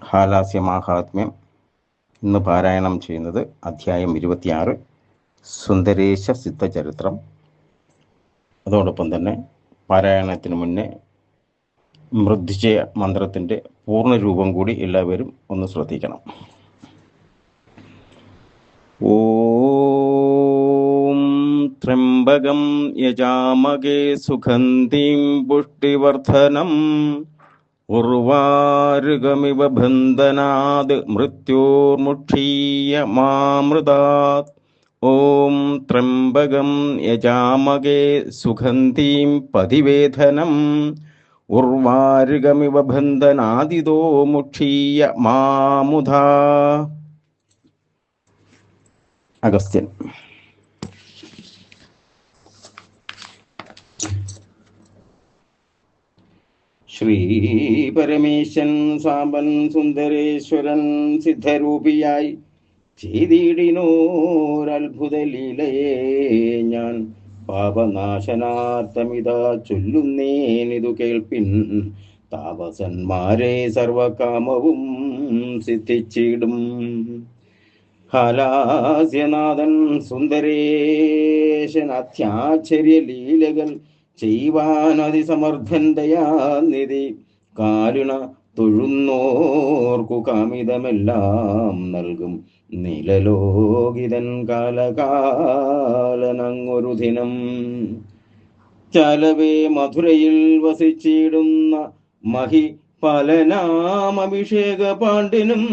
ഹാലാസ്യ മാഹാത്മ്യം ഇന്ന് പാരായണം ചെയ്യുന്നത് അധ്യായം 26 സുന്ദരേശ സിദ്ധചരിത്രം. അതോടൊപ്പം തന്നെ പാരായണത്തിന് മുന്നേ മൃദ്വിജയ മന്ത്രത്തിൻ്റെ പൂർണ്ണരൂപം കൂടി എല്ലാവരും ഒന്ന് ശ്രദ്ധിക്കണം. ഓം ത്രംബകം യജാമകേ സുഗന്ധിം പുഷ്ടിവർദ്ധനം ഉർവാരുകമിവ ബന്ധനാത് മൃത്യോർമുക്ഷീയമാമൃതാത്. ഓം ത്രംബകം യജാമകേ സുഗന്ധിം പതിവേധനം ഉർവാരുകമിവ ബന്ധനാദിതോ മുക്ഷീയമാമുധാ. അഗസ്ത്യൻ. ശ്രീ പരമേശൻ സാമ്പൻ സുന്ദരേശ്വരൻ സിദ്ധരൂപിയായി ചെയ്തിടിനോരത്ഭുത ലീലയെ ഞാൻ പാപനാശനാർത്ഥമിതാ ചൊല്ലുന്നേനിതു കേൾപ്പിൻ. താപസന്മാരെ സർവകാമവും സിദ്ധിച്ചിടും. ഹാലാസ്യനാഥൻ സുന്ദരേശൻ അത്യാശ്ചര്യ ലീലകൾ ചെയ്യുവാനതിസമർത്ഥൻ ദയാനിധി. കാരുണ തൊഴുന്നോർക്കു കാമിതമെല്ലാം നൽകും നിലലോകിതൻ കാലകാലനങ്ങൊരു ദിനം. ചലവേ മധുരയിൽ വസിച്ചിടുന്ന മഹി പലനാം അഭിഷേക പാണ്ഡ്യനും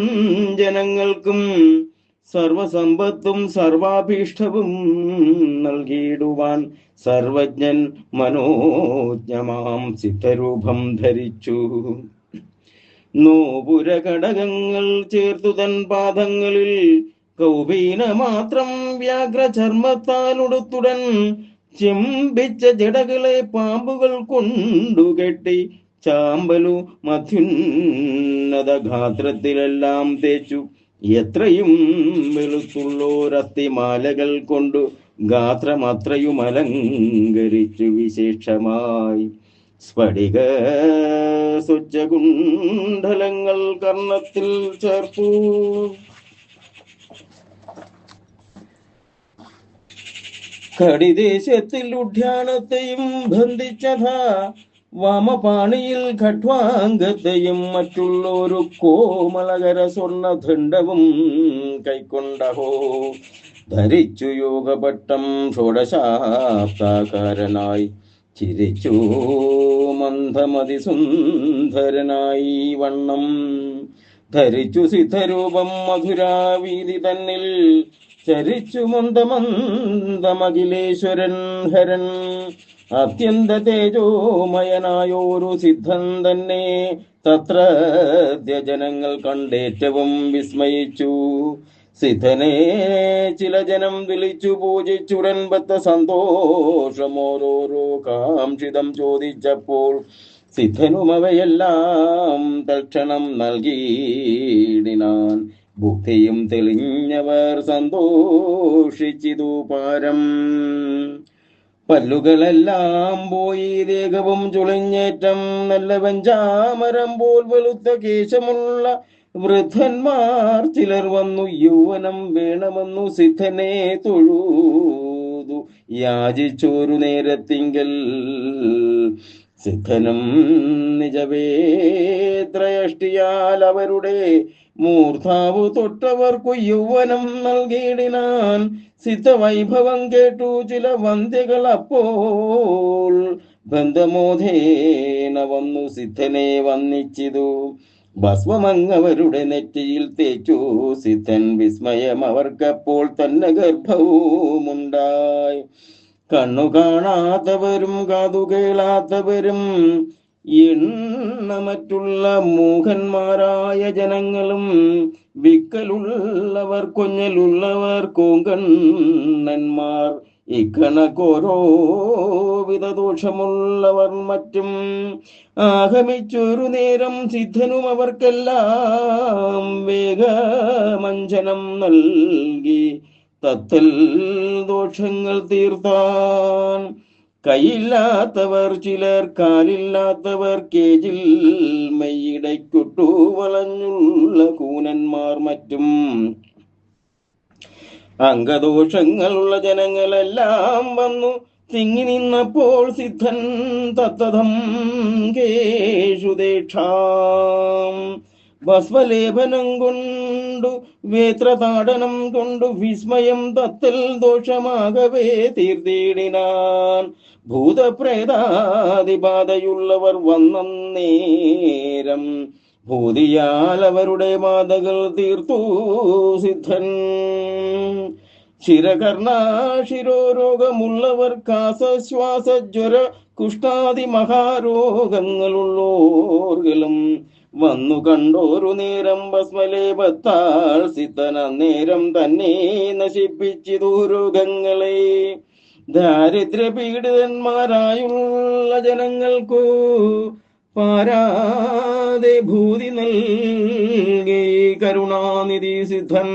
ജനങ്ങൾക്കും സർവസമ്പത്തും സർവാഭീഷ്ടവും നൽകിയിടുവാൻ സർവജ്ഞൻ മനോജ്ഞമാം സിദ്ധരൂപം ധരിച്ചു. നോപുര ഘടകങ്ങൾ ചേർത്തു തൻ പാദങ്ങളിൽ കൗപീന മാത്രം വ്യാഘ്രചർമ്മത്താലുടുത്തുടൻ ചെമ്പിച്ച ജടകളെ പാമ്പുകൾ കൊണ്ടുകെട്ടി ചാമ്പലു മധ്യുന്നത ഗാത്രത്തിലെല്ലാം തേച്ചു. എത്രയും വെളുത്തുള്ളോരത്തിമാലകൾ കൊണ്ടു ഗാത്രമത്രയും അലങ്കരിച്ചു വിശേഷമായി. സ്ഫടിക സ്വച്ഛകുണ്ഡലങ്ങൾ കർണത്തിൽ ചേർത്തു. കടിദേശത്തിൽ ഉദ്യാനത്തെയും ബന്ധിച്ചതാ വാമപാണിയിൽ ഖഡ്വാംഗത്തെയും മറ്റുള്ളൊരു കോമളകര സ്വർണദണ്ഡവും കൈക്കൊണ്ടഹോ. ധരിച്ചു യോഗപട്ടം ഷോഡശാബ്ദാകാരനായി ചിരിച്ചു മന്ദമതി സുന്ദരനായി വണ്ണം. ധരിച്ചു സിദ്ധരൂപം മധുരാവീതി തന്നിൽ ചരിച്ചു മന്ദമന്ദമഖിലേശ്വരൻ ഹരൻ. അത്യന്ത തേജോമയനായോരു സിദ്ധൻ തന്നെ തത്ര ജനങ്ങൾ കണ്ടേറ്റവും വിസ്മയിച്ചു. സിദ്ധനെ ചില ജനം വിളിച്ചു പൂജിച്ചുടൻ ബദ്ധ സന്തോഷമോരോരോ കാംക്ഷിതം ചോദിച്ചപ്പോൾ സിദ്ധനും അവയെല്ലാം തൽക്ഷണം നൽകിയിടിനാൻ. ഭുക്തിയും തെളിഞ്ഞവർ സന്തോഷിച്ചിതു പാരം. പല്ലുകളെല്ലാം പോയി ദേഹവും ചുളിഞ്ഞേറ്റം നല്ല വെഞ്ചാമരം പോൽ വെളുത്ത കേശമുള്ള വൃദ്ധന്മാർ ചിലർ വന്നു യൗവനം വേണമെന്നു സിദ്ധനെ തൊഴുതു യാചിച്ചോരു നേരത്തിങ്കൽ. സിദ്ധനും നിജവേത്രയഷ്ടിയാൽ അവരുടെ മൂർധാവു തൊട്ടവർക്കു യൗവനം നൽകിയിടിനാൻ. സിദ്ധവൈഭവം കേട്ടു ചില വന്ധ്യകൾ അപ്പോൾ ബന്ധമോധേന വന്നു സിദ്ധനെ വന്ദിച്ചിതു. ഭസ്മമങ്ങവരുടെ നെറ്റിയിൽ തേച്ചു സിദ്ധൻ വിസ്മയം അവർക്കപ്പോൾ തന്നെ ഗർഭവുമുണ്ടായി. കണ്ണു കാണാത്തവരും കാതു കേളാത്തവരും എണ്ണമറ്റുള്ള മൂഖന്മാരായ ജനങ്ങളും വിക്കലുള്ളവർ കൊഞ്ഞലുള്ളവർ കോങ്കണ്ണന്മാർ ഇക്കണക്കോരോ വിധദോഷമുള്ളവർ മറ്റും ആഗമിച്ചൊരു നേരം സിദ്ധനും അവർക്കെല്ലാം വേഗമഞ്ജനം നൽകി തത്തൽ ദോഷങ്ങൾ തീർത്താൻ. കൈയില്ലാത്തവർ ചിലർ, കാലില്ലാത്തവർ കേജിൽ മെയ്യിടയ്ക്കൊട്ടു വളഞ്ഞുള്ളവർ അംഗദോഷങ്ങളുള്ള ജനങ്ങളെല്ലാം വന്നു തിങ്ങി നിന്നപ്പോൾ സിദ്ധൻ തത്തതം കേഷുദേക്ഷാം ഭസ്മലേപനം കൊണ്ടു വേത്രതാടനം കൊണ്ടു വിസ്മയം തത്തൽ ദോഷമാകവേ തീർത്തിടിനാൻ. ഭൂതപ്രേതാദിബാധയുള്ളവർ വന്നേരം ഭൂതിയാൽ അവരുടെ ബാധകൾ തീർത്തു സിദ്ധൻ. ശിരോരോഗമുള്ളവർക്കാശ്വാസജ്വര കുഷ്ഠാദി മഹാരോഗങ്ങളുള്ളോർകളും വന്നു കണ്ടോരു നേരം ഭസ്മലേപത്താൽ സിദ്ധൻ അന്നേരം തന്നെ നശിപ്പിച്ചിതു രോഗങ്ങളെ. ദാരിദ്ര്യപീഡിതന്മാരായുള്ള ജനങ്ങൾക്കു പാരാതെ ഭൂതി നൽകി കരുണാനിധി സിദ്ധൻ.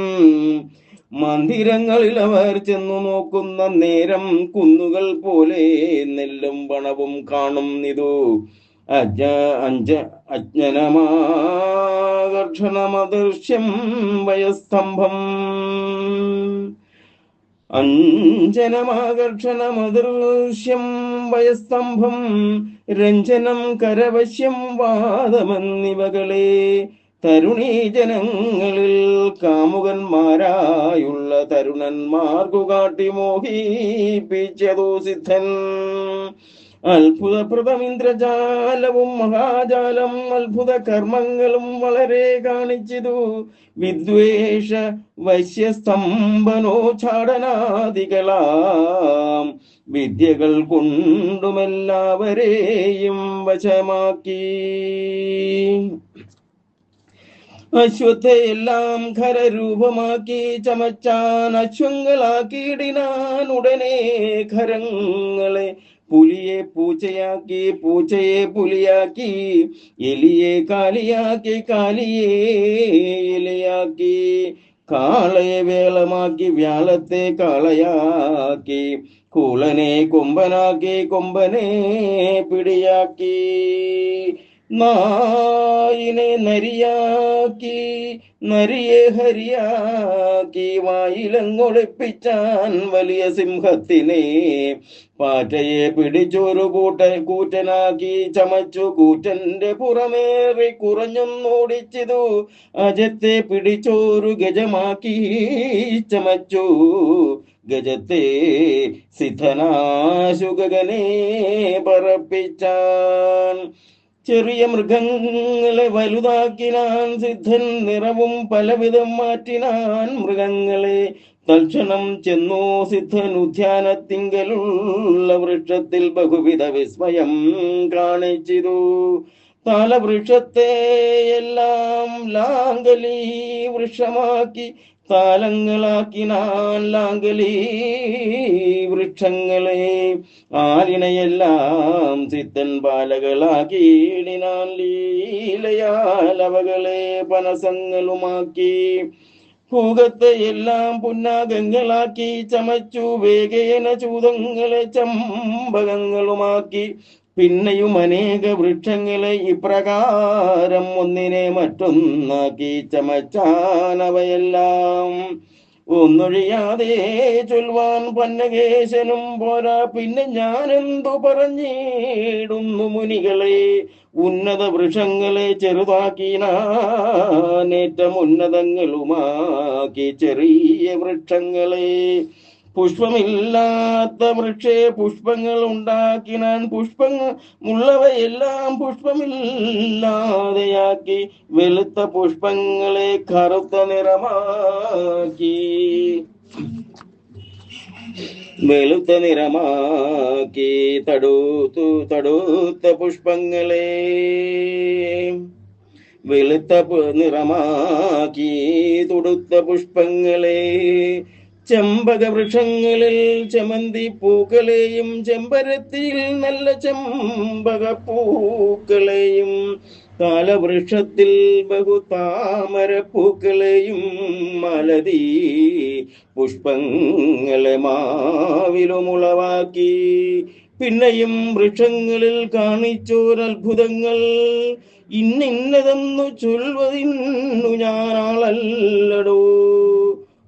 മന്ദിരങ്ങളിൽ അവർ ചെന്നു നോക്കുന്ന നേരം കുന്നുകൾ പോലെ നെല്ലും പണവും കാണുന്നിതു. അജ്ഞനമാകർഷണമദൃശ്യം വയസ്തംഭം അഞ്ജനമാകർഷണമദൃശ്യം വയസ്തംഭം രഞ്ജനം കരവശ്യം വാദമെന്നിവകളെ. തരുണീ ജനങ്ങളിൽ കാമുകന്മാരായുള്ള തരുണന്മാർക്കു കാട്ടി മോഹിപ്പിച്ചതു സിദ്ധൻ. അത്ഭുതപ്രദമിന്ദ്രജാലവും മഹാജാലം അത്ഭുത കർമ്മങ്ങളും വളരെ കാണിച്ചിതു. വിദ്വേഷ വശ്യസ്തംഭനോച്ചാടനാദികളാം വിദ്യകൾ കൊണ്ടുമെല്ലാവരെയും വശമാക്കി. അശ്വത്ഥയെല്ലാം ഖരരൂപമാക്കി ചമച്ചാൻ അശ്വങ്ങളാക്കിയിടിനാൻ ഉടനെ ഖരങ്ങളെ. പുലിയെ പൂച്ചയാക്കി പൂച്ചയെ പുലിയാക്കി എലിയെ കാലിയാക്കി കാലിയെ എലിയാക്കി കാളയെ വേളമാക്കി വ്യാളത്തെ കാളയാക്കി കൂളനെ കൊമ്പനാക്കി കൊമ്പനെ പിടിയാക്കി നായിനെ നരിയാക്കി നരിയെ ഹരിയാക്കി വായിലങ്ങൊളിപ്പിച്ചാൻ വലിയ സിംഹത്തിനെ. പാറ്റയെ പിടിച്ചൊരു കൂറ്റനാക്കി ചമച്ചു കൂറ്റന്റെ പുറമേറി കുറഞ്ഞൊന്നോടിച്ചിതു. അജത്തെ പിടിച്ചോരു ഗജമാക്കി ചമച്ചു ഗജത്തെ സിദ്ധനാശുഗനെ പറപ്പിച്ചാൻ. ചെറിയ മൃഗങ്ങളെ വലുതാക്കിനാൻ സിദ്ധൻ നിറവും പലവിധം മാറ്റിനാൻ മൃഗങ്ങളെ. തൽക്ഷണം ചെന്നു സിദ്ധൻ ഉദ്യാനത്തിങ്കലുള്ള വൃക്ഷത്തിൽ ബഹുവിധ വിസ്മയം കാണിച്ചിതു. താലവൃക്ഷത്തെ എല്ലാം ലാങ്കലി വൃക്ഷമാക്കി താലങ്ങളാക്കിനാൻ ലാങ്കലി വൃക്ഷങ്ങളെ. ആലിനയെല്ലാം സിദ്ധൻ ബാലകളാക്കിയിടിനാൻ ലീലയാൽ അവകളെ പനസങ്ങളുമാക്കി. ഭൂഗത്തെ എല്ലാം പുന്നാഗങ്ങളാക്കി ചമച്ചു വേഗേന ചൂതങ്ങളെ ചമ്പകങ്ങളുമാക്കി. പിന്നെയും അനേക വൃക്ഷങ്ങളെ ഇപ്രകാരം ഒന്നിനെ മറ്റൊന്നാക്കി ചമച്ചാനവയെല്ലാം. ഒന്നൊഴിയാതെ ചൊൽവാൻ പന്നകേശനും പോരാ, പിന്നെ ഞാനെന്തു പറഞ്ഞിടുന്നു മുനികളെ. ഉന്നത വൃക്ഷങ്ങളെ ചെറുതാക്കിനാനേറ്റം ഉന്നതങ്ങളുമാക്കി ചെറിയ വൃക്ഷങ്ങളെ. പുഷ്പമില്ലാത്ത വൃക്ഷേ പുഷ്പങ്ങൾ ഉണ്ടാക്കിനാൻ പുഷ്പമുള്ളവയെല്ലാം പുഷ്പമില്ലാതെയാക്കി വെളുത്ത പുഷ്പങ്ങളെ കറുത്ത നിറമാക്കി. വെളുത്ത നിറമാക്കി തടുത്ത പുഷ്പങ്ങളെ വെളുത്ത നിറമാക്കി തൊടുത്ത പുഷ്പങ്ങളെ. ചെമ്പക വൃക്ഷങ്ങളിൽ ചെമന്തി പൂക്കളെയും ചെമ്പരത്തിയിൽ നല്ല ചെമ്പക പൂക്കളെയും താലവൃക്ഷത്തിൽ ബഹുതാമരപ്പൂക്കളെയും മലതി പുഷ്പങ്ങളെ മാവിലുമുളവാക്കി. പിന്നെയും വൃക്ഷങ്ങളിൽ കാണിച്ചോരത്ഭുതങ്ങൾ ഇന്നതെന്നു ചൊൽവതിന്നു ഞാനാളല്ലടോ.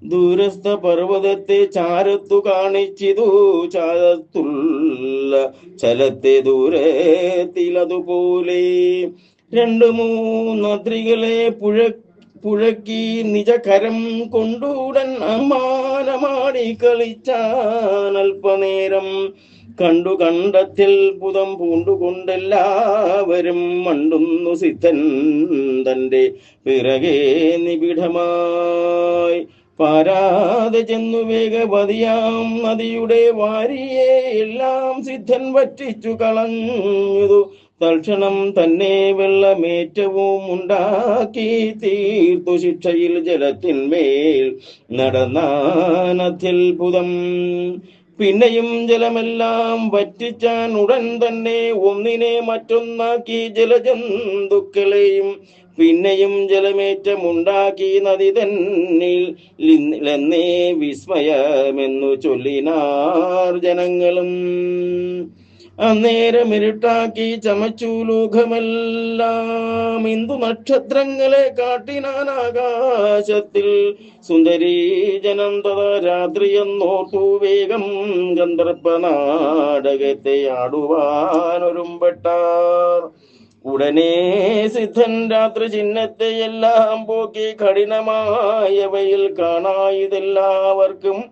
ദൂരസ്ഥ പർവ്വതത്തെ ചാരത്തു കാണിച്ചിതു ചാരത്തുള്ള ചലത്തെ ദൂരത്തിലതുപോലെ രണ്ടു മൂന്നദ്രികളെ പുഴക്കി നിജകരം കൊണ്ടുടൻ അമ്മാനമാടി കളിച്ചാൻ അല്പനേരം കണ്ടു കണ്ടത്തിൽ പുതം പൂണ്ടുകൊണ്ടെല്ലാവരും മണ്ടുന്നു സിദ്ധൻ തന്റെ പിറകെ നിബിഡമായി പാരാതെ ചെന്നു വേഗവതിയാം നദിയുടെ വാരിയെ എല്ലാം സിദ്ധൻ വറ്റിച്ചു കളഞ്ഞതു തൽക്ഷണം തന്നെ വെള്ളമേറ്റവും ഉണ്ടാക്കി തീർത്തു ശിക്ഷയിൽ ജലത്തിന്മേൽ നടന്നാനത്യത്ഭുതം പിന്നെയും ജലമെല്ലാം വറ്റിച്ചാൻ ഉടൻ തന്നെ ഒന്നിനെ മറ്റൊന്നാക്കി ജലജന്തുക്കളെയും പിന്നെയും ജലമേറ്റമുണ്ടാക്കി നദി തന്നിൽ വിസ്മയമെന്നു ചൊല്ലിനാർ ജനങ്ങളും അന്നേരം ഇരുട്ടാക്കി ചമച്ചു ലോകമെല്ലാം ഇന്ദു നക്ഷത്രങ്ങളെ കാട്ടിനാൻ ആകാശത്തിൽ സുന്ദരീ ജനം തഥാ രാത്രിയെന്നോർത്തു വേഗം ഗന്ധർപ്പ നാടകത്തെ ആടുവാനൊരുമ്പെട്ടാർ ഉടനെ സിദ്ധൻ രാത്രി ചിഹ്നത്തെ എല്ലാം പോക്കി കഠിനമായവയിൽ കാണായതെല്ലാവർക്കും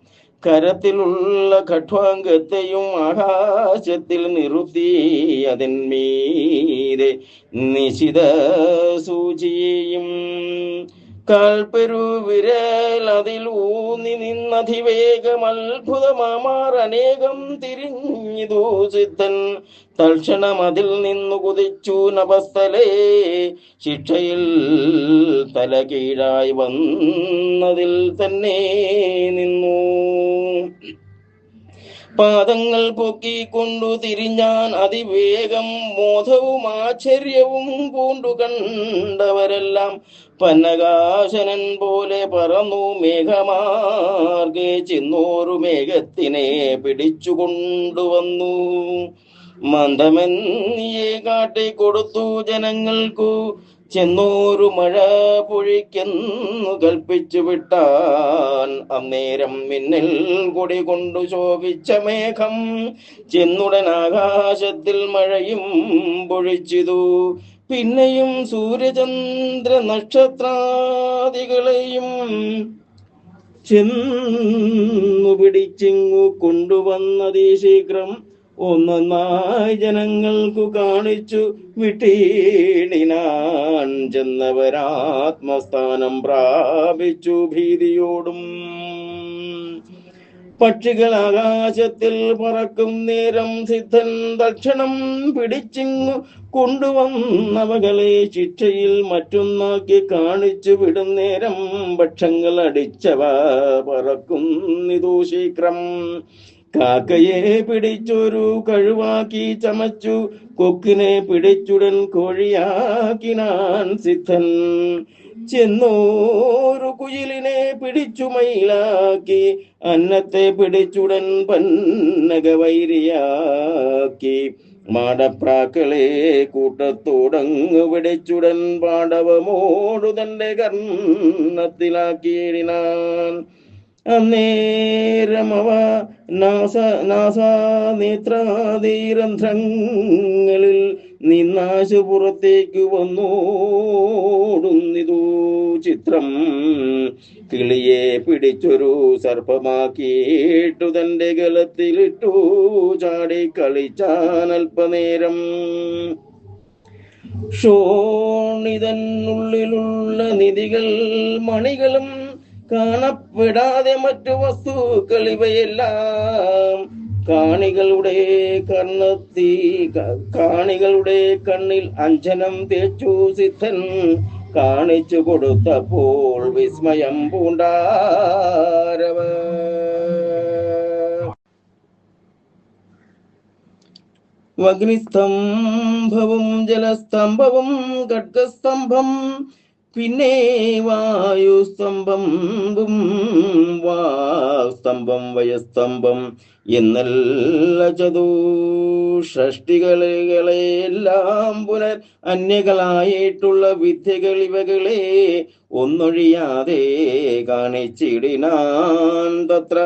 കരത്തിലുള്ള ഖഡ്വാംഗത്തെയും ആകാശത്തിൽ നിറുത്തി അതിന്മീതെ നിശിത സൂചിയെയും കാൽപ്പെരുവിരൽ അതിലൂന്നി നിന്നതിവേഗം അത്ഭുതമാമാർ അനേകം തിരിഞ്ഞിതു സിദ്ധൻ തൽക്ഷണം അതിൽ നിന്നു കുതിച്ചു നഭസ്ഥലേ ശിക്ഷയിൽ തല കീഴായി വന്നതിൽ തന്നെ നിന്നു പാദങ്ങൾ പൊക്കിക്കൊണ്ടു തിരിഞ്ഞാൻ അതിവേഗം മോധവും ആശ്ചര്യവും പൂണ്ടു കണ്ടവരെല്ലാം പന്നകാശനൻ പോലെ പറന്നു മേഘമാർഗെ ചെന്നോരു മേഘത്തിനെ പിടിച്ചു കൊണ്ടുവന്നു മന്ദമെന്നിയെ കാട്ടിക്കൊടുത്തു ജനങ്ങൾക്കു ചെന്നോരു മഴ പൊഴിക്കെന്നു കൽപ്പിച്ചു വിട്ടാൻ അന്നേരം മിന്നൽ കൊടി കൊണ്ടു ശോഭിച്ച മേഘം ചെന്നുടൻ ആകാശത്തിൽ മഴയും പൊഴിച്ചിതു പിന്നെയും സൂര്യചന്ദ്ര നക്ഷത്രാദികളെയും ചെന്നു പിടിച്ചിങ്ങു കൊണ്ടുവന്നതീ ശീഘ്രം ഒന്നൊന്നായി ജനങ്ങൾക്കു കാണിച്ചു വിട്ടീടിനാൻ ചെന്നവരാത്മസ്ഥാനം പ്രാപിച്ചു ഭീതിയോടും പക്ഷികൾ ആകാശത്തിൽ പറക്കും നേരം സിദ്ധൻ തൽക്ഷണം പിടിച്ചിങ്ങു കൊണ്ടുവന്നവകളെ ശിക്ഷയിൽ മറ്റൊന്നാക്കി കാണിച്ചു വിടും നേരം പക്ഷങ്ങൾ അടിച്ചവ പറക്കുന്നിതു ശീഘ്രം കാക്കയെ പിടിച്ചൊരു കഴുവാക്കി ചമച്ചു കൊക്കിനെ പിടിച്ചുടൻ കോഴിയാക്കിനാൻ സിദ്ധൻ ചെന്നോരു കുയിലിനെ പിടിച്ചു മയിലാക്കി അന്നത്തെ പിടിച്ചുടൻ പന്നകവൈരിയാക്കി മാടപ്രാക്കളെ കൂട്ടത്തോടങ്ങു പിടിച്ചുടൻ പാടവമോടു തന്റെ കർണത്തിലാക്കിയിടിനാൻ അന്നേരമവ നാസാനേത്രാദീരന്ധ്രങ്ങളിൽ നിന്നാശു പുറത്തേക്കു വന്നോടുന്നിതു ചിത്രം കിളിയെ പിടിച്ചൊരു സർപ്പമാക്കിയിട്ടു തന്റെ ഗലത്തിലിട്ടു ചാടി കളിച്ചാൻ അല്പനേരം ക്ഷോണിതനുള്ളിലുള്ള നിധികൾ മണികളും കാണപ്പെടാതെ മറ്റു വസ്തുക്കൾ ഇവയെല്ലാം കാണികളുടെ കണ്ണിൽ അഞ്ജനം തേച്ചു സിദ്ധൻ കാണിച്ചു കൊടുത്തപ്പോൾ വിസ്മയം പൂണ്ടാരവ അഗ്നിസ്തംഭവും ജലസ്തംഭവും ഖഡ്ഗസ്തംഭം പിന്നെ വായുസ്തംഭം വാസ്തംഭം വയസ്തംഭം എന്നല്ല ചതുഷ്ടികളെല്ലാം പുനർ അന്യകളായിട്ടുള്ള വിദ്യകൾ ഇവകളെ ഒന്നൊഴിയാതെ കാണിച്ചിടിനാൻ തത്ര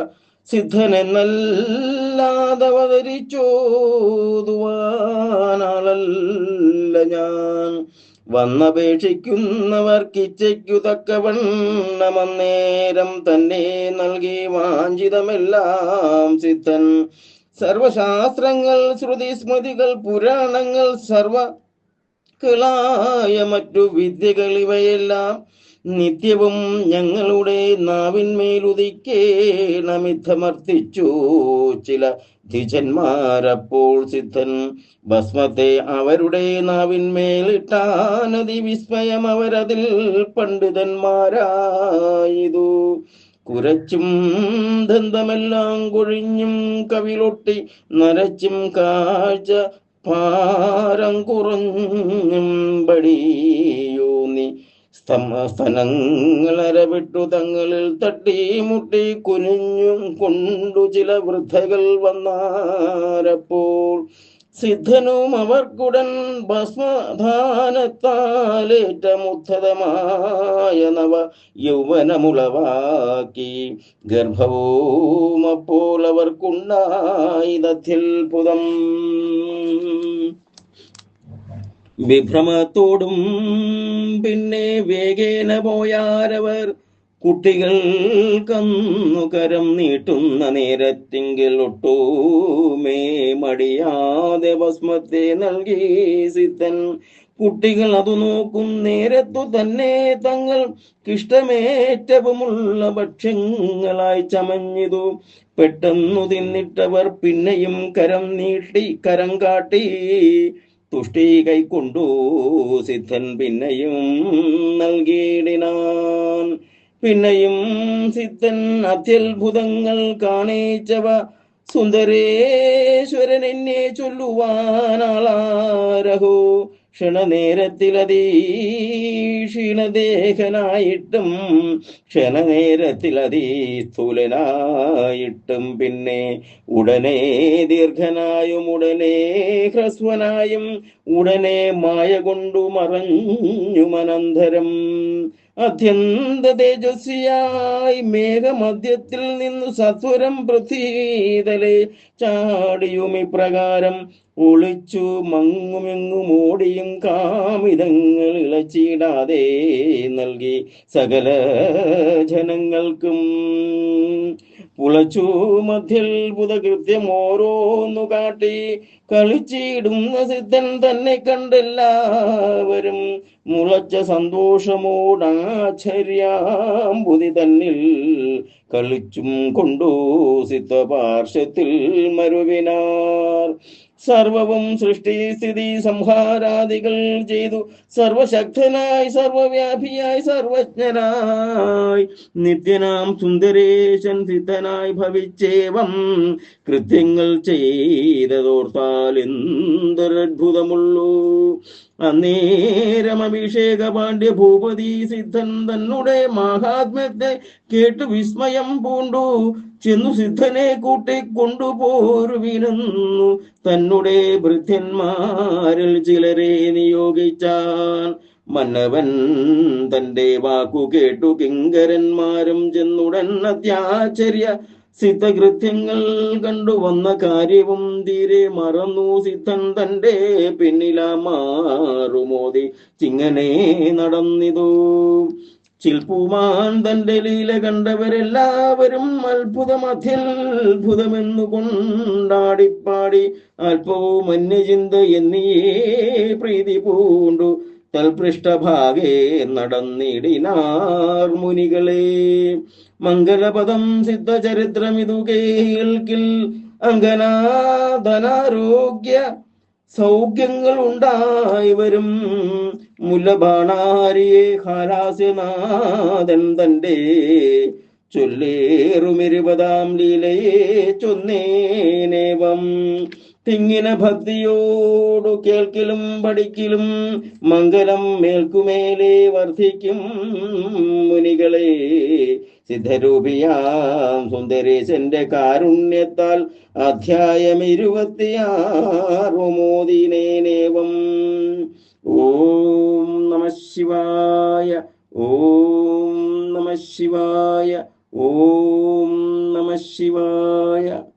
സിദ്ധനെന്നല്ലാതവതരിച്ചോതുവാനാളല്ല ഞാൻ വന്നപേക്ഷിക്കുന്നവർക്കിച്ചയ്ക്കു തക്കവണ്ണമന്നേരം തന്നെ നൽകി വാഞ്ചിതമെല്ലാം സിദ്ധൻ. സർവശാസ്ത്രങ്ങൾ ശ്രുതി സ്മൃതികൾ പുരാണങ്ങൾ സർവകളായ മറ്റു വിദ്യകൾ ഇവയെല്ലാം നിത്യവും ഞങ്ങളുടെ നാവിന്മേലുദിക്കേണമിത്തമർത്തിച്ചു ചില ധിജന്മാരപ്പോൾ സിദ്ധൻ. ഭസ്മത്തെ അവരുടെ നാവിന്മേലിട്ടാനതി വിസ്മയം അവരതിൽ പണ്ഡിതന്മാരായതു. കുരച്ചും ദന്തമെല്ലാം കൊഴിഞ്ഞും കവിളൊട്ടി നരച്ചും കാഴ്ച ഭാരം കുറഞ്ഞും ബടിയൂന്നി സ്തനങ്ങളരവിട്ടു തങ്ങളിൽ തട്ടി മുട്ടി കുനിഞ്ഞും കൊണ്ടു ചില വൃദ്ധകൾ വന്നാരപ്പോൾ സിദ്ധനും അവർക്കുടൻ ഭസ്മധാനത്താലേറ്റമുദ്ധതമായ നവ യൗവനമുളവാക്കി. ഗർഭവും അപ്പോൾ അവർക്കുണ്ടായതത്ഭുതം. വിഭ്രമത്തോടും പിന്നെ വേഗേന പോയാരവർ കുട്ടികൾ കന്നുകരം നീട്ടുന്ന നേരത്തിങ്കിൽ ഒട്ടുമേ മടിയാതെ ഭസ്മത്തെ നൽകി സിദ്ധൻ. കുട്ടികൾ അതു നോക്കും നേരത്തു തന്നെ തങ്ങൾക്കിഷ്ടമേറ്റവുമുള്ള ഭക്ഷ്യങ്ങളായി ചമഞ്ഞിതു. പെട്ടെന്നു തിന്നിട്ടവർ പിന്നെയും കരം കാട്ടി തുഷ്ടി കൈക്കൊണ്ടു സിദ്ധൻ പിന്നെയും നൽകിയിടിനാൻ. പിന്നെയും സിദ്ധൻ അത്യത്ഭുതങ്ങൾ കാണിച്ചവ സുന്ദരേശ്വരൻ എന്നെ ചൊല്ലുവാനാളാരഹോ. ക്ഷണനേരത്തിലതീക്ഷീണദേഹനായിട്ടും സ്ഥൂലനായിട്ടും പിന്നെ ഉടനെ ദീർഘനായും ഉടനെ ഹ്രസ്വനായും ഉടനെ മായ കൊണ്ടു മറഞ്ഞുമനന്തരം അത്യന്ത തേജസ്വിയായി മേഘമധ്യത്തിൽ നിന്നു സത്വരം പൃഥ്വീതലെ ചാടിയും ഇപ്രകാരം ഒളിച്ചു മങ്ങുമെങ്ങും ഓടിയും കാമിതങ്ങൾ ഇളച്ചിടാതെ നൽകി സകല ജനങ്ങൾക്കും. പുളച്ചു മധ്യത്ഭുത കൃത്യം ഓരോന്നു കാട്ടി കളിച്ചിടുന്ന സിദ്ധൻ തന്നെ കണ്ടെല്ലാവരും മുളച്ച സന്തോഷമോടാശ്ചര്യാംബുതി തന്നിൽ കളിച്ചും കൊണ്ടു സിദ്ധപാർശ്വത്തിൽ മരുവിനാർ. സർവവും സൃഷ്ടി സ്ഥിതി സംഹാരാദികൾ ചെയ്തു സർവശക്തനായി സർവവ്യാപിയായി സർവജ്ഞനായി നിത്യനാം സുന്ദരേശൻ സിദ്ധനായി ഭവിച്ചേവം കൃത്യങ്ങൾ ചെയ്തതോർത്താൽ എന്തൊരത്ഭുതമുള്ളൂ. അന്നേരം അഭിഷേക പാണ്ഡ്യ ഭൂപതി സിദ്ധൻ തന്നെ മഹാത്മ്യത്തെ കേട്ടു വിസ്മയം പൂണ്ടു ചെന്നു സിദ്ധനെ കൂട്ടിക്കൊണ്ടുപോരുവിനുന്നു തന്നെ ഭൃത്യന്മാരിൽ ചിലരെ നിയോഗിച്ചാൻ. മന്നവൻ തന്റെ വാക്കു കേട്ടു കിങ്കരന്മാരും ചെന്നുടൻ അത്യാശ്ചര്യ സിദ്ധകൃത്യങ്ങൾ കണ്ടുവന്ന കാര്യവും തീരെ മറന്നു സിദ്ധൻ തന്റെ പിന്നിലാമാറുമോതി ചിങ്ങനെ നടന്നിതു. ചിൽപ്പുമാൻ തന്റെ ലീല കണ്ടവരെല്ലാവരും അത്ഭുതമെന്നു കൊണ്ടാടിപ്പാടി അല്പവും അന്യചിന്ത എന്നിയേ പ്രീതി പൂണ്ടു തൽപൃഷ്ഠഭാഗേ നടന്നിടിനാർ മുനികളെ. മംഗളപദം സിദ്ധചരിത്രമിതു കേൾക്കിൽ അങ്കനാധനാരോഗ്യ സൗഖ്യങ്ങൾ ഉണ്ടായി വരും. മുല്ലബാണാരിയെ ഹാലാസ്യനാഥൻ തന്റെ ചൊല്ലേറുമിരുപതാം ലീലയെ ചൊന്നേനേവം. തിങ്ങിന ഭക്തിയോടു കേൾക്കലും പഠിക്കലും മംഗലം മേൽക്കുമേലെ വർദ്ധിക്കും മുനികളെ. സിദ്ധരൂപിയാം സുന്ദരേശന്റെ കാരുണ്യത്താൽ അധ്യായം 26 മോദിനേനേവം. ഓം നമ ശിവായ. ഓം നമ ശിവായ. ഓം നമ ശിവായ.